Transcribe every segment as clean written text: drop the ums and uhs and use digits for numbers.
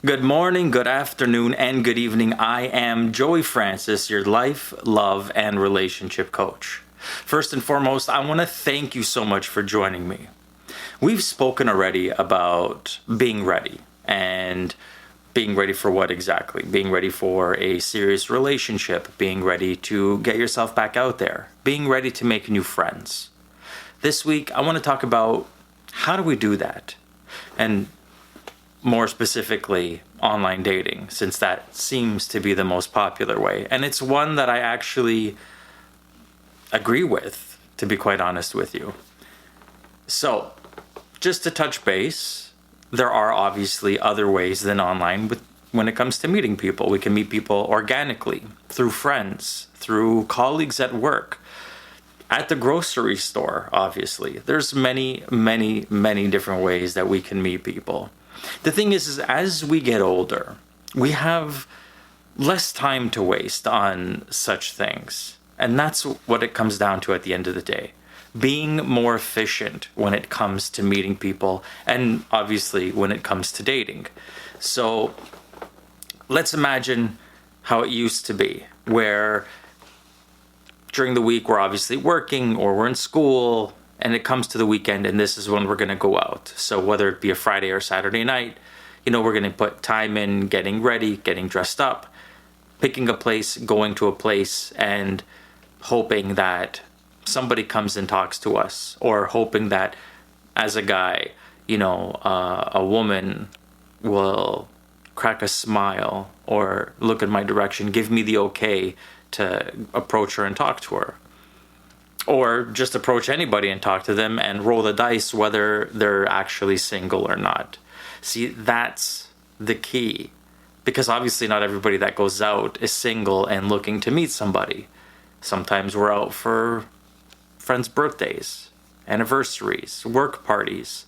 Good morning, good afternoon, and good evening. I am Joey Francis, your life, love, and relationship coach. First and foremost, I want to thank you so much for joining me. We've spoken already about being ready, and being ready for what exactly? Being ready for a serious relationship, being ready to get yourself back out there, being ready to make new friends. This week, I want to talk about how do we do that? And more specifically, online dating, since that seems to be the most popular way. And it's one that I actually agree with, to be quite honest with you. So, just to touch base, there are obviously other ways than online when it comes to meeting people. We can meet people organically, through friends, through colleagues at work, at the grocery store, obviously. There's many different ways that we can meet people. The thing is as we get older, we have less time to waste on such things. And that's what it comes down to at the end of the day. Being more efficient when it comes to meeting people, and obviously when it comes to dating. So let's imagine how it used to be, where during the week we're obviously working or we're in school, and it comes to the weekend and this is when we're going to go out. So whether it be a Friday or Saturday night, we're going to put time in getting ready, getting dressed up, picking a place, going to a place, and hoping that somebody comes and talks to us, or hoping that as a guy, a woman will crack a smile or look in my direction, give me the okay to approach her and talk to her. Or just approach anybody and talk to them and roll the dice whether they're actually single or not. See, that's the key. Because obviously not everybody that goes out is single and looking to meet somebody. Sometimes we're out for friends' birthdays, anniversaries, work parties.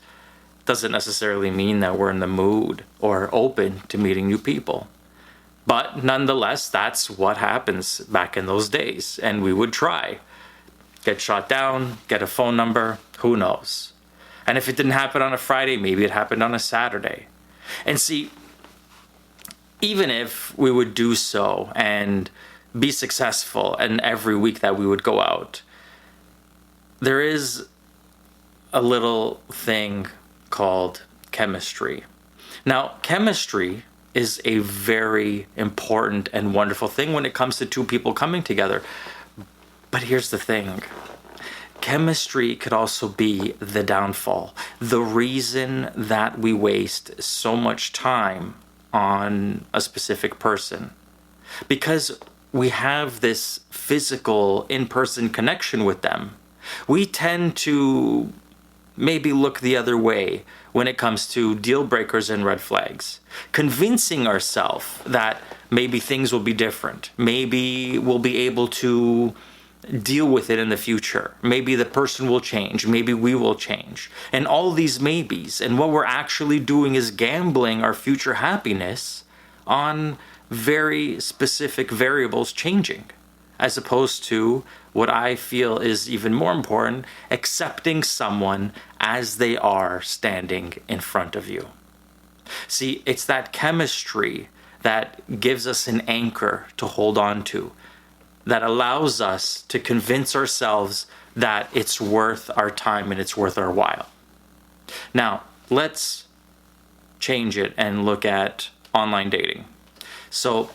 Doesn't necessarily mean that we're in the mood or open to meeting new people. But nonetheless, that's what happens back in those days. And we would try. Get shot down, get a phone number, who knows? And if it didn't happen on a Friday, maybe it happened on a Saturday. And see, even if we would do so and be successful in every week that we would go out, there is a little thing called chemistry. Now, chemistry is a very important and wonderful thing when it comes to two people coming together. But here's the thing. Chemistry could also be the downfall. The reason that we waste so much time on a specific person. Because we have this physical, in-person connection with them. We tend to maybe look the other way when it comes to deal breakers and red flags. Convincing ourselves that maybe things will be different. Maybe we'll be able to deal with it in the future. Maybe the person will change. Maybe we will change. And all these maybes. And what we're actually doing is gambling our future happiness on very specific variables changing. As opposed to what I feel is even more important, accepting someone as they are standing in front of you. See, it's that chemistry that gives us an anchor to hold on to, that allows us to convince ourselves that it's worth our time and it's worth our while. Now, let's change it and look at online dating. So,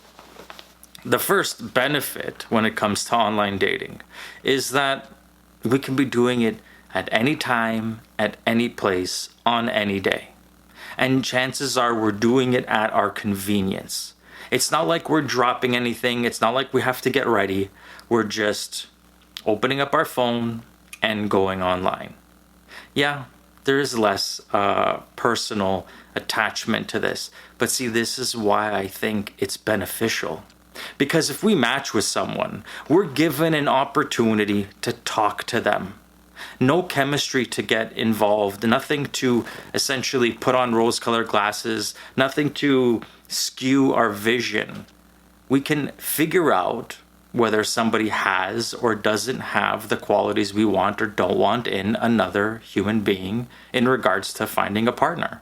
the first benefit when it comes to online dating is that we can be doing it at any time, at any place, on any day. And chances are we're doing it at our convenience. It's not like we're dropping anything. It's not like we have to get ready. We're just opening up our phone and going online. Yeah, there is less personal attachment to this. But see, this is why I think it's beneficial. Because if we match with someone, we're given an opportunity to talk to them. No chemistry to get involved, nothing to essentially put on rose-colored glasses, nothing to skew our vision. We can figure out whether somebody has or doesn't have the qualities we want or don't want in another human being in regards to finding a partner.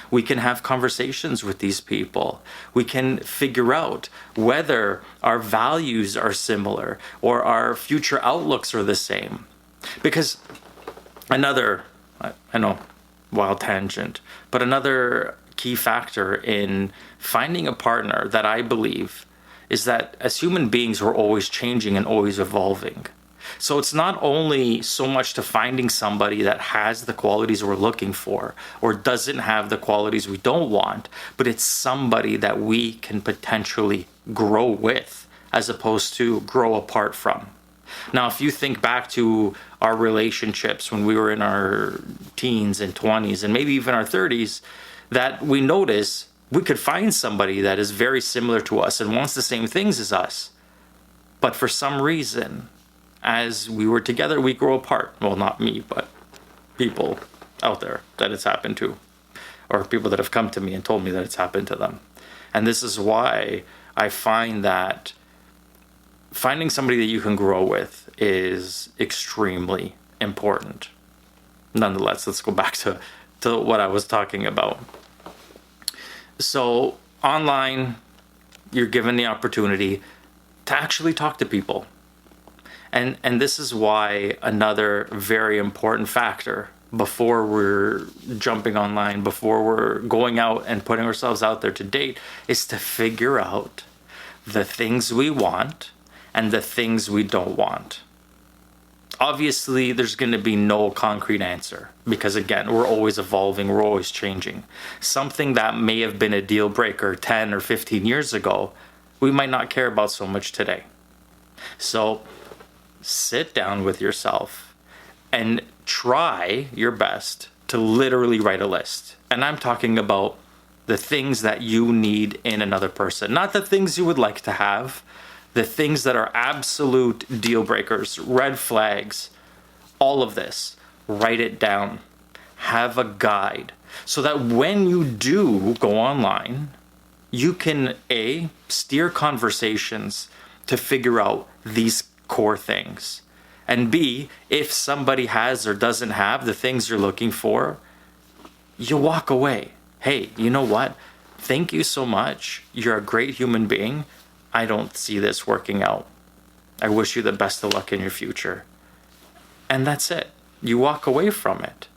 We can have conversations with these people. We can figure out whether our values are similar or our future outlooks are the same. Because another, I know, wild tangent, but another key factor in finding a partner that I believe is that as human beings, we're always changing and always evolving. So it's not only so much to finding somebody that has the qualities we're looking for or doesn't have the qualities we don't want, but it's somebody that we can potentially grow with as opposed to grow apart from. Now, if you think back to our relationships when we were in our teens and 20s and maybe even our 30s, that we notice we could find somebody that is very similar to us and wants the same things as us. But for some reason, as we were together, we grow apart. Well, not me, but people out there that it's happened to, or people that have come to me and told me that it's happened to them. And this is why I find that finding somebody that you can grow with is extremely important. Nonetheless, let's go back to what I was talking about. So online, you're given the opportunity to actually talk to people. And this is why another very important factor before we're jumping online, before we're going out and putting ourselves out there to date, is to figure out the things we want and the things we don't want. Obviously, there's going to be no concrete answer because, again, we're always evolving, we're always changing. Something that may have been a deal breaker 10 or 15 years ago, we might not care about so much today. So sit down with yourself and try your best to literally write a list. And I'm talking about the things that you need in another person, not the things you would like to have, the things that are absolute deal breakers, red flags, all of this. Write it down. Have a guide so that when you do go online, you can A, steer conversations to figure out these core things. And B, if somebody has or doesn't have the things you're looking for, you walk away. Hey, you know what? Thank you so much. You're a great human being. I don't see this working out. I wish you the best of luck in your future. And that's it. You walk away from it.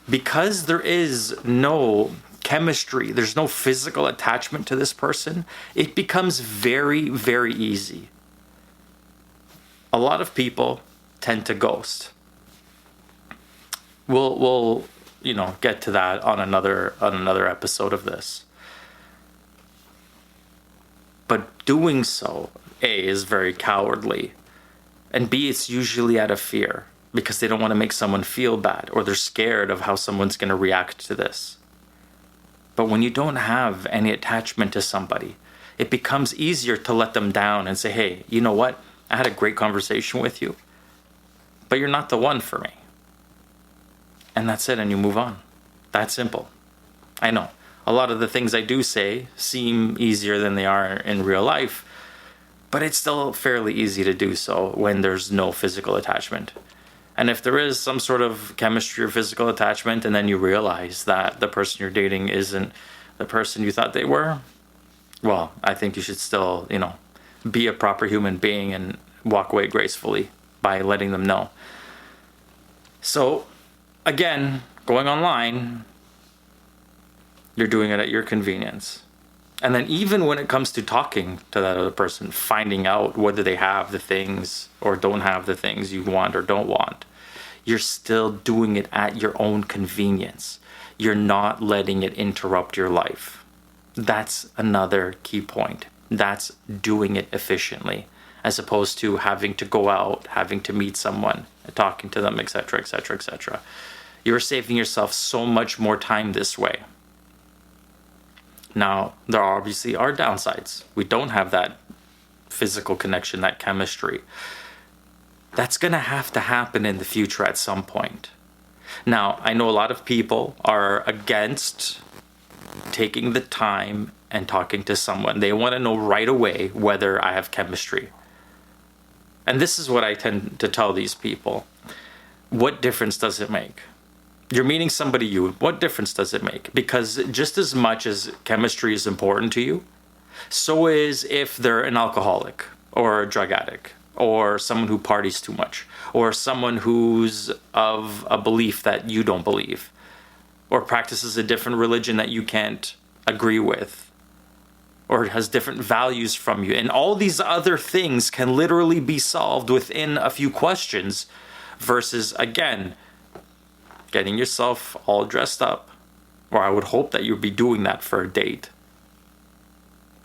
Because there is no chemistry, there's no physical attachment to this person, it becomes very, very easy. A lot of people tend to ghost. We'll get to that on another episode of this. But doing so, A, is very cowardly, and B, it's usually out of fear because they don't want to make someone feel bad or they're scared of how someone's going to react to this. But when you don't have any attachment to somebody, it becomes easier to let them down and say, hey, you know what? I had a great conversation with you, but you're not the one for me. And that's it, and you move on. That simple. I know. A lot of the things I do say seem easier than they are in real life, but it's still fairly easy to do so when there's no physical attachment. And if there is some sort of chemistry or physical attachment, and then you realize that the person you're dating isn't the person you thought they were, well, I think you should still, be a proper human being and walk away gracefully by letting them know. So, again, going online, you're doing it at your convenience. And then even when it comes to talking to that other person, finding out whether they have the things or don't have the things you want or don't want, you're still doing it at your own convenience. You're not letting it interrupt your life. That's another key point. That's doing it efficiently, as opposed to having to go out, having to meet someone, talking to them, etc., etc., etc. You're saving yourself so much more time this way. Now, there obviously are downsides. We don't have that physical connection, that chemistry. That's going to have to happen in the future at some point. Now, I know a lot of people are against taking the time and talking to someone. They want to know right away whether I have chemistry. And this is what I tend to tell these people. What difference does it make? You're meeting somebody what difference does it make? Because just as much as chemistry is important to you, so is if they're an alcoholic or a drug addict or someone who parties too much or someone who's of a belief that you don't believe or practices a different religion that you can't agree with or has different values from you. And all these other things can literally be solved within a few questions versus, again, getting yourself all dressed up. Or I would hope that you'd be doing that for a date.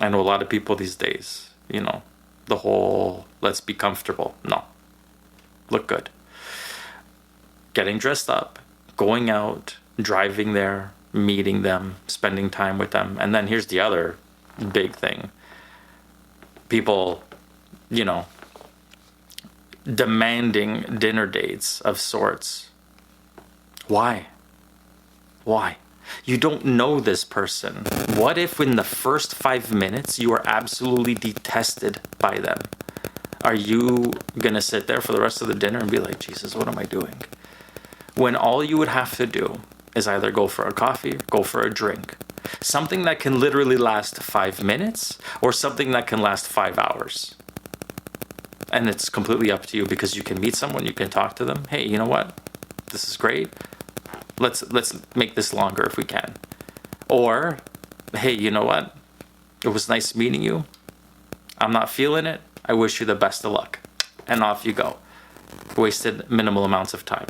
I know a lot of people these days, the whole let's be comfortable. No. Look good. Getting dressed up, going out, driving there, meeting them, spending time with them. And then here's the other big thing. People, demanding dinner dates of sorts. Why? You don't know this person. What if in the first 5 minutes you are absolutely detested by them? Are you going to sit there for the rest of the dinner and be like, Jesus, what am I doing? When all you would have to do is either go for a coffee, go for a drink. Something that can literally last 5 minutes or something that can last 5 hours. And it's completely up to you because you can meet someone, you can talk to them. Hey, you know what? This is great. Let's make this longer if we can. Or, hey, you know what? It was nice meeting you. I'm not feeling it. I wish you the best of luck. And off you go. Wasted minimal amounts of time.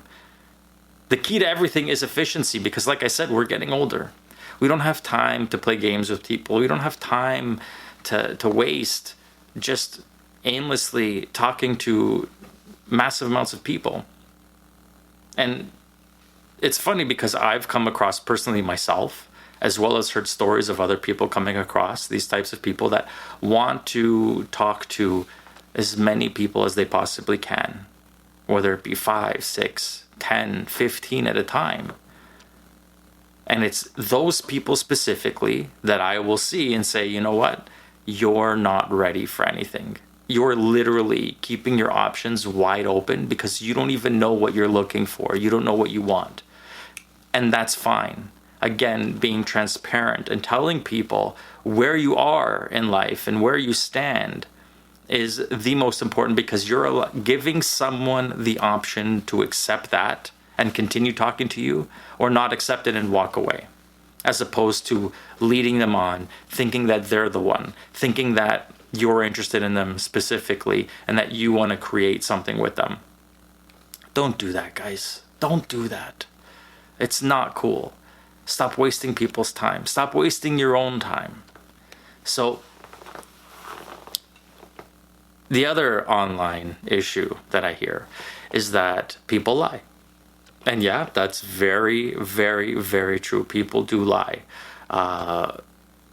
The key to everything is efficiency because, like I said, we're getting older. We don't have time to play games with people. We don't have time to waste just aimlessly talking to massive amounts of people. And it's funny because I've come across personally myself, as well as heard stories of other people coming across these types of people that want to talk to as many people as they possibly can, whether it be 5, 6, 10, 15 at a time. And it's those people specifically that I will see and say, you know what? You're not ready for anything. You're literally keeping your options wide open because you don't even know what you're looking for. You don't know what you want. And that's fine. Again, being transparent and telling people where you are in life and where you stand is the most important because you're giving someone the option to accept that and continue talking to you or not accept it and walk away, as opposed to leading them on, thinking that they're the one, thinking that you're interested in them specifically and that you want to create something with them. Don't do that, guys. Don't do that. It's not cool. Stop wasting people's time. Stop wasting your own time. So, the other online issue that I hear is that people lie. And yeah, that's very, very, very true. People do lie.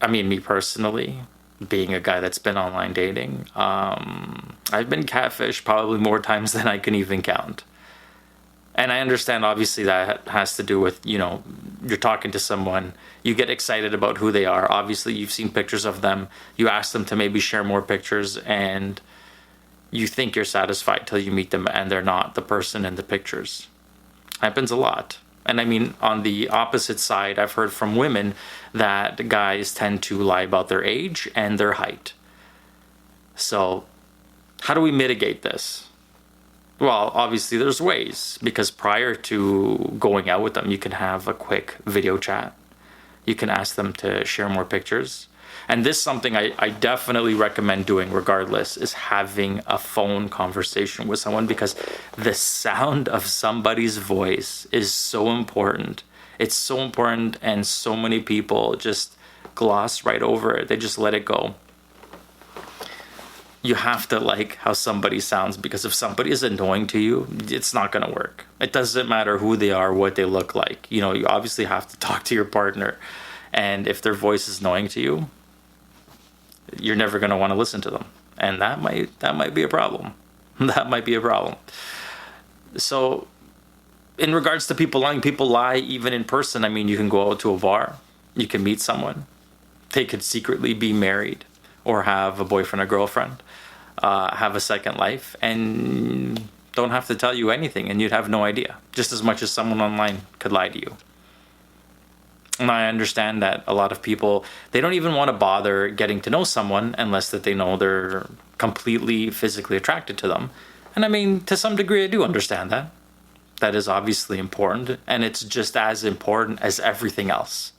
Me personally, being a guy that's been online dating, I've been catfished probably more times than I can even count. And I understand, obviously, that has to do with, you're talking to someone, you get excited about who they are. Obviously, you've seen pictures of them. You ask them to maybe share more pictures, and you think you're satisfied till you meet them, and they're not the person in the pictures. Happens a lot. And on the opposite side, I've heard from women that guys tend to lie about their age and their height. So, how do we mitigate this? Well, obviously there's ways, because prior to going out with them, you can have a quick video chat. You can ask them to share more pictures. And this is something I definitely recommend doing regardless, is having a phone conversation with someone, because the sound of somebody's voice is so important. It's so important, and so many people just gloss right over it. They just let it go. You have to like how somebody sounds, because if somebody is annoying to you, it's not going to work. It doesn't matter who they are, what they look like. You obviously have to talk to your partner. And if their voice is annoying to you, you're never going to want to listen to them. And that might be a problem. That might be a problem. So in regards to people lie even in person. You can go out to a bar. You can meet someone. They could secretly be married or have a boyfriend or girlfriend, have a second life, and don't have to tell you anything and you'd have no idea, just as much as someone online could lie to you. And I understand that a lot of people, they don't even want to bother getting to know someone unless that they know they're completely physically attracted to them. And I mean, to some degree, I do understand that. That is obviously important, and it's just as important as everything else.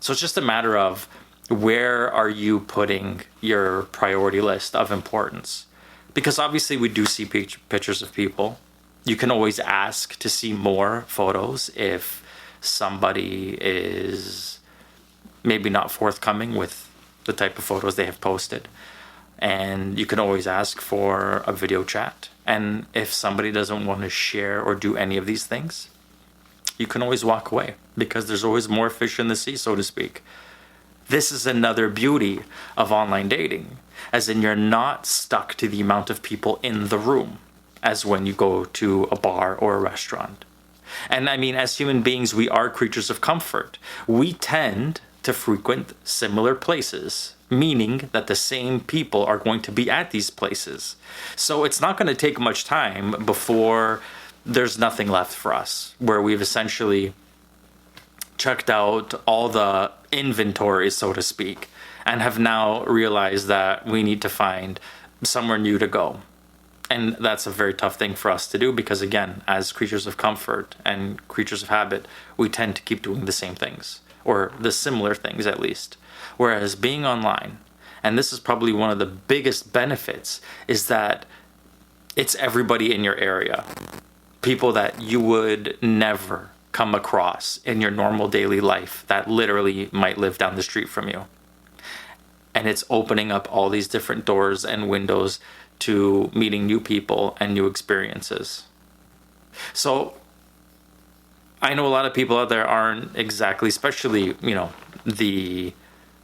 So it's just a matter of where are you putting your priority list of importance? Because obviously we do see pictures of people. You can always ask to see more photos if somebody is maybe not forthcoming with the type of photos they have posted. And you can always ask for a video chat. And if somebody doesn't want to share or do any of these things, you can always walk away, because there's always more fish in the sea, so to speak. This is another beauty of online dating, as in you're not stuck to the amount of people in the room as when you go to a bar or a restaurant. And I mean, as human beings, we are creatures of comfort. We tend to frequent similar places, meaning that the same people are going to be at these places. So it's not going to take much time before there's nothing left for us, where we've essentially checked out all the inventory, so to speak, and have now realized that we need to find somewhere new to go. And that's a very tough thing for us to do, because again, as creatures of comfort and creatures of habit, we tend to keep doing the same things, or the similar things at least. Whereas being online, and this is probably one of the biggest benefits, is that it's everybody in your area. People that you would never come across in your normal daily life that literally might live down the street from you. And it's opening up all these different doors and windows to meeting new people and new experiences. So I know a lot of people out there aren't exactly, especially, the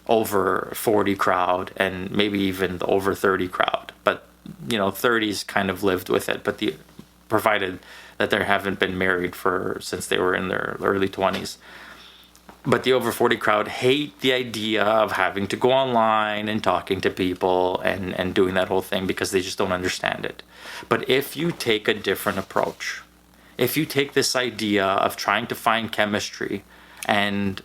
over 40 crowd and maybe even the over 30 crowd. But, 30s kind of lived with it, but provided that they haven't been married since they were in their early 20s. But the over 40 crowd hate the idea of having to go online and talking to people and doing that whole thing, because they just don't understand it. But if you take a different approach, if you take this idea of trying to find chemistry and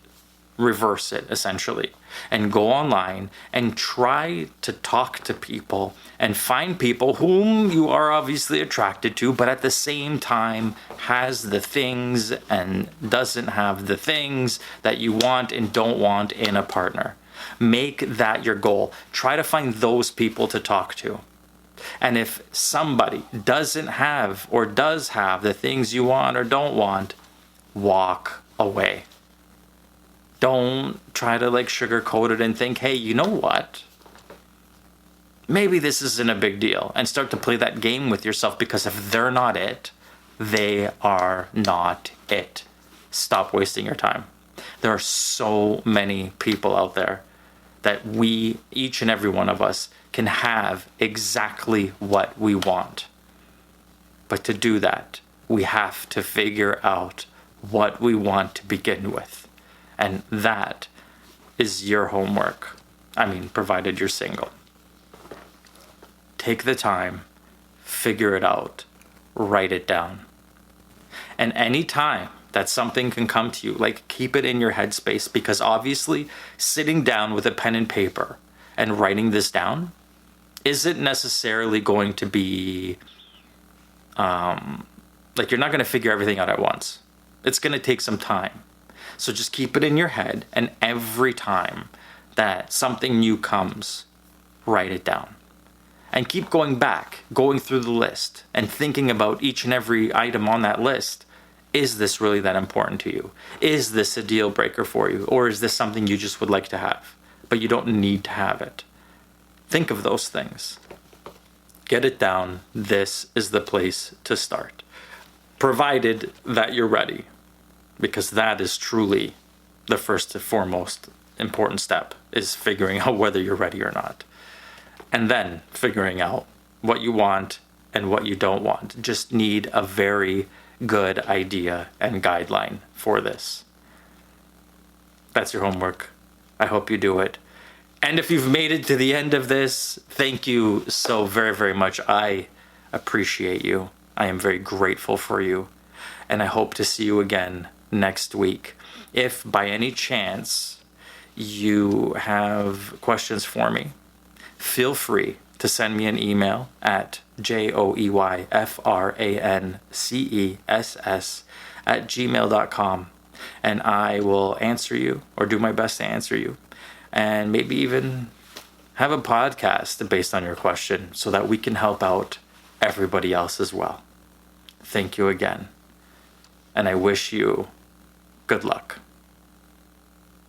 reverse it essentially, and go online and try to talk to people and find people whom you are obviously attracted to, but at the same time has the things and doesn't have the things that you want and don't want in a partner. Make that your goal. Try to find those people to talk to. And if somebody doesn't have or does have the things you want or don't want, walk away. Don't try to sugarcoat it and think, hey, you know what? Maybe this isn't a big deal, and start to play that game with yourself, because if they're not it, they are not it. Stop wasting your time. There are so many people out there that each and every one of us, can have exactly what we want. But to do that, we have to figure out what we want to begin with. And that is your homework. Provided you're single. Take the time, figure it out, write it down. And any time that something can come to you, keep it in your headspace, because obviously sitting down with a pen and paper and writing this down isn't necessarily going to be, you're not going to figure everything out at once. It's going to take some time. So just keep it in your head, and every time that something new comes, write it down. And keep going through the list and thinking about each and every item on that list. Is this really that important to you? Is this a deal breaker for you? Or is this something you just would like to have, but you don't need to have it? Think of those things. Get it down. This is the place to start, provided that you're ready. Because that is truly the first and foremost important step, is figuring out whether you're ready or not. And then figuring out what you want and what you don't want. Just need a very good idea and guideline for this. That's your homework. I hope you do it. And if you've made it to the end of this, thank you so very, very much. I appreciate you. I am very grateful for you, and I hope to see you again next week. If by any chance you have questions for me, feel free to send me an email at joeyfrances@gmail.com, and I will answer you, or do my best to answer you, and maybe even have a podcast based on your question so that we can help out everybody else as well. Thank you again, and I wish you good luck.